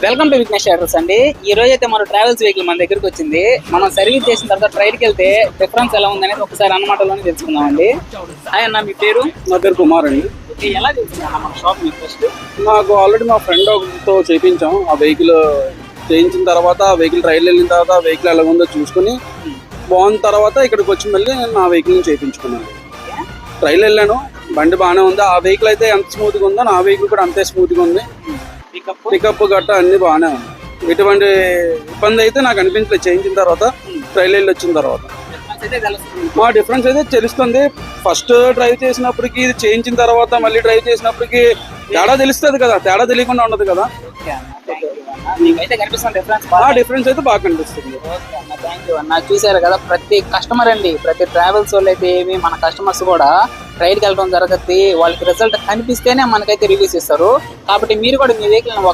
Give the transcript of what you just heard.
Welcome to Vignesh travels అండి. ఈ రోజు అయితే మన ట్రావెల్స్ వెహికల్ మన దగ్గరకు వచ్చింది. మనం సర్వీస్ చేసిన తర్వాత ట్రైడ్కి వెళ్తే డిఫరెన్స్ ఎలా ఉందనేది ఒకసారి అన్నమాటలోనే తెలుసుకుందాం అండి. హాయ్ అన్న, మీ పేరు? నా పేరు కుమార్ అండి. ఎలా తెలుసుకున్నా మన షాప్ మీకు ఫస్ట్? నాకు ఆల్రెడీ మా ఫ్రెండ్ ఒకరితో చేయించాం. ఆ వెహికల్ చేయించిన తర్వాత ఆ వెహికల్ ట్రైల్ వెళ్ళిన తర్వాత ఆ వెహికల్ ఎలా ఉందో చూసుకుని బాగున్న తర్వాత ఇక్కడికి వచ్చి మళ్ళీ నేను నా వెహికల్ని చేయించుకున్నాను. ట్రైల్ వెళ్ళాను, బండి బాగానే ఉంది. ఆ వెహికల్ అయితే ఎంత స్మూత్గా ఉందో నా వెహికల్ కూడా అంతే స్మూత్గా ఉంది. పికప్ గట్ట అన్ని బాగానే ఉంది. ఎటువంటి ఇబ్బంది అయితే నాకు అనిపించలేదు చేయించిన తర్వాత, ట్రైల్ వెళ్ళి వచ్చిన తర్వాత. మా డిఫరెన్స్ అయితే తెలుస్తుంది. ఫస్ట్ డ్రైవ్ చేసినప్పటికి ఇది చేయించిన తర్వాత మళ్ళీ డ్రైవ్ చేసినప్పటికి తేడా తెలుస్తుంది కదా, తేడా తెలియకుండా ఉండదు కదా. డిఫరెన్స్ అయితే బాగా కనిపిస్తుంది. చూసారు కదా, ప్రతి కస్టమర్ అండి, ప్రతి ట్రావెల్స్ వాళ్ళు అయితే ఏమి మన కస్టమర్స్ కూడా రైడ్కి వెళ్ళడం జరుగుతుంది. వాళ్ళకి రిజల్ట్ కనిపిస్తేనే మనకైతే రివ్యూస్ ఇస్తారు. కాబట్టి మీరు కూడా మీ వెహికల్ ఒక